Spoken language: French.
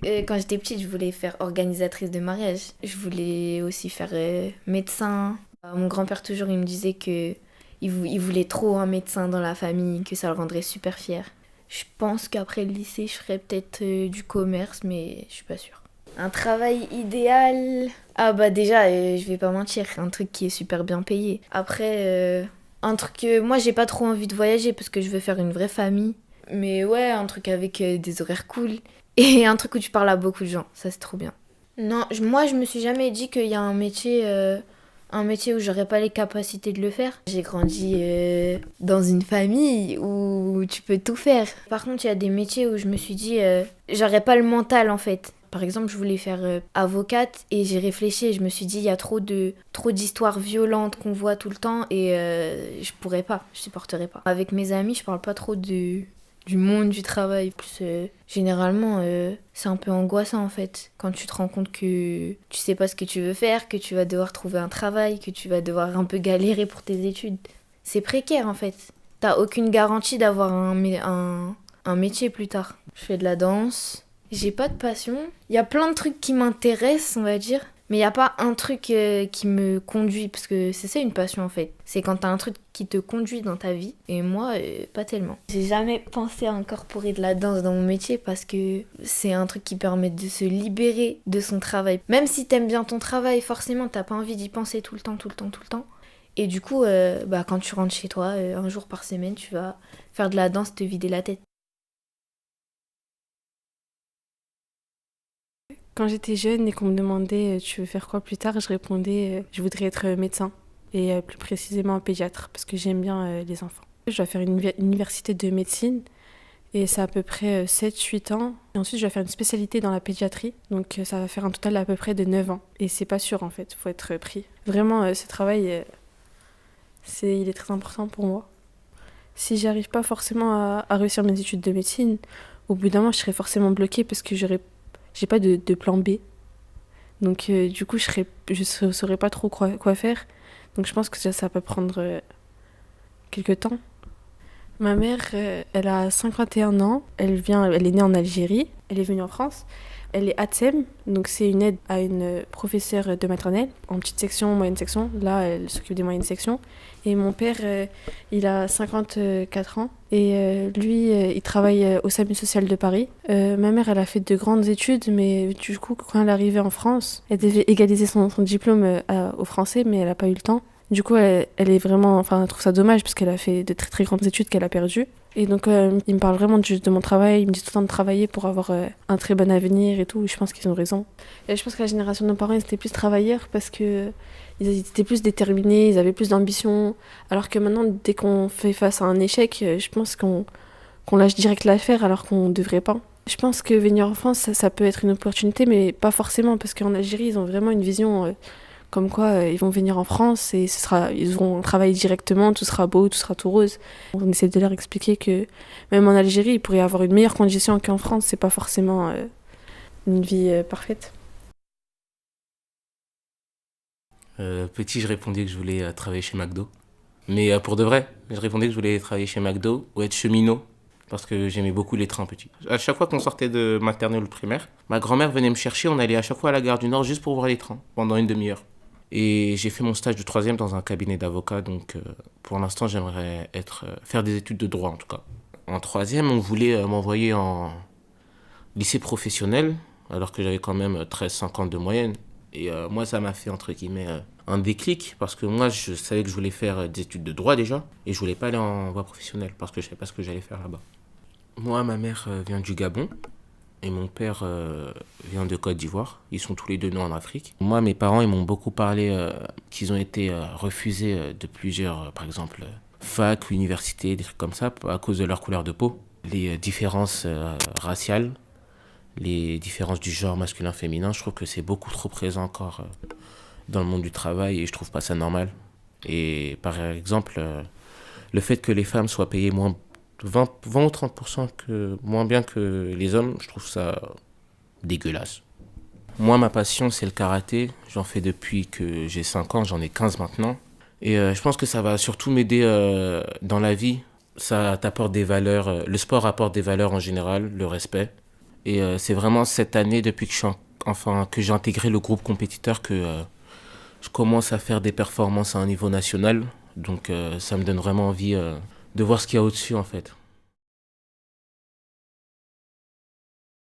Quand j'étais petite, je voulais faire organisatrice de mariage. Je voulais aussi faire médecin. Mon grand-père, toujours, il me disait que il voulait trop un médecin dans la famille, que ça le rendrait super fier. Je pense qu'après le lycée, je ferais peut-être du commerce, mais je suis pas sûre. Un travail idéal. Ah bah déjà, je vais pas mentir, un truc qui est super bien payé. Après, un truc que moi j'ai pas trop envie de voyager parce que je veux faire une vraie famille. Mais ouais, un truc avec des horaires cool. Et un truc où tu parles à beaucoup de gens, ça c'est trop bien. Non, moi je me suis jamais dit qu'il y a un métier où j'aurais pas les capacités de le faire. J'ai grandi dans une famille où tu peux tout faire. Par contre, il y a des métiers où je me suis dit j'aurais pas le mental en fait. Par exemple, je voulais faire avocate et j'ai réfléchi et je me suis dit il y a trop d'histoires violentes qu'on voit tout le temps et je pourrais pas, je supporterais pas. Avec mes amis, je parle pas trop du monde du travail. Plus, généralement, c'est un peu angoissant en fait. Quand tu te rends compte que tu sais pas ce que tu veux faire, que tu vas devoir trouver un travail, que tu vas devoir un peu galérer pour tes études. C'est précaire en fait. T'as aucune garantie d'avoir un métier plus tard. Je fais de la danse. J'ai pas de passion. Il y a plein de trucs qui m'intéressent, on va dire. Mais il n'y a pas un truc qui me conduit, parce que c'est ça une passion en fait. C'est quand t'as un truc qui te conduit dans ta vie. Et moi, pas tellement. J'ai jamais pensé à incorporer de la danse dans mon métier parce que c'est un truc qui permet de se libérer de son travail. Même si t'aimes bien ton travail, forcément t'as pas envie d'y penser tout le temps, tout le temps, tout le temps. Et du coup, bah, quand tu rentres chez toi, un jour par semaine, tu vas faire de la danse, te vider la tête. Quand j'étais jeune et qu'on me demandait tu veux faire quoi plus tard, je répondais je voudrais être médecin et plus précisément pédiatre parce que j'aime bien les enfants. Je dois faire une université de médecine et c'est à peu près 7-8 ans. Et ensuite, je dois faire une spécialité dans la pédiatrie, donc ça va faire un total à peu près de 9 ans. Et c'est pas sûr en fait, faut être pris. Vraiment, ce travail, il est très important pour moi. Si j'arrive pas forcément à réussir mes études de médecine, au bout d'un moment, je serai forcément bloquée parce que j'ai pas de plan B. Donc du coup, je saurais pas trop quoi faire. Donc je pense que ça peut prendre quelques temps. Ma mère, elle a 51 ans. Elle est née en Algérie. Elle est venue en France. Elle est ATSEM, donc c'est une aide à une professeure de maternelle, en petite section, moyenne section. Là, elle s'occupe des moyennes sections. Et mon père, il a 54 ans. Et lui, il travaille au SAMU social de Paris. Ma mère, elle a fait de grandes études, mais du coup, quand elle est arrivée en France, elle devait égaliser son diplôme au français, mais elle n'a pas eu le temps. Du coup, elle est vraiment, enfin, elle trouve ça dommage parce qu'elle a fait de très très grandes études qu'elle a perdues. Et donc, il me parle vraiment de mon travail. Il me dit tout le temps de travailler pour avoir un très bon avenir et tout. Et je pense qu'ils ont raison. Et je pense que la génération de nos parents, ils étaient plus travailleurs parce que ils étaient plus déterminés, ils avaient plus d'ambition. Alors que maintenant, dès qu'on fait face à un échec, je pense qu'on lâche direct l'affaire alors qu'on ne devrait pas. Je pense que venir en France, ça peut être une opportunité, mais pas forcément parce qu'en Algérie, ils ont vraiment une vision comme quoi ils vont venir en France et ils vont travailler directement, tout sera beau, tout sera tout rose. On essaie de leur expliquer que même en Algérie, ils pourraient avoir une meilleure condition qu'en France. C'est pas forcément une vie parfaite. Petit, je répondais que je voulais travailler chez McDo. Mais pour de vrai, je répondais que je voulais travailler chez McDo ou être cheminot parce que j'aimais beaucoup les trains petits. À chaque fois qu'on sortait de maternelle ou de primaire, ma grand-mère venait me chercher, on allait à chaque fois à la gare du Nord juste pour voir les trains pendant une demi-heure. Et j'ai fait mon stage de troisième dans un cabinet d'avocat, donc pour l'instant j'aimerais faire des études de droit en tout cas. En troisième, on voulait m'envoyer en lycée professionnel, alors que j'avais quand même 13,50 de moyenne. Et moi, ça m'a fait, entre guillemets, un déclic, parce que moi, je savais que je voulais faire des études de droit déjà, et je voulais pas aller en voie professionnelle, parce que je savais pas ce que j'allais faire là-bas. Moi, ma mère vient du Gabon, et mon père vient de Côte d'Ivoire. Ils sont tous les deux nés en Afrique. Moi, mes parents, ils m'ont beaucoup parlé qu'ils ont été refusés de plusieurs, par exemple, fac, universités, des trucs comme ça, à cause de leur couleur de peau. Les différences raciales, les différences du genre masculin-féminin, je trouve que c'est beaucoup trop présent encore dans le monde du travail et je trouve pas ça normal. Et par exemple, le fait que les femmes soient payées moins 20 ou 30% moins bien que les hommes, je trouve ça dégueulasse. Moi, ma passion, c'est le karaté. J'en fais depuis que j'ai 5 ans, j'en ai 15 maintenant. Et je pense que ça va surtout m'aider dans la vie. Ça t'apporte des valeurs, le sport apporte des valeurs en général, le respect. Et c'est vraiment cette année, depuis que que j'ai intégré le groupe compétiteur, que je commence à faire des performances à un niveau national. Donc ça me donne vraiment envie de voir ce qu'il y a au-dessus en fait.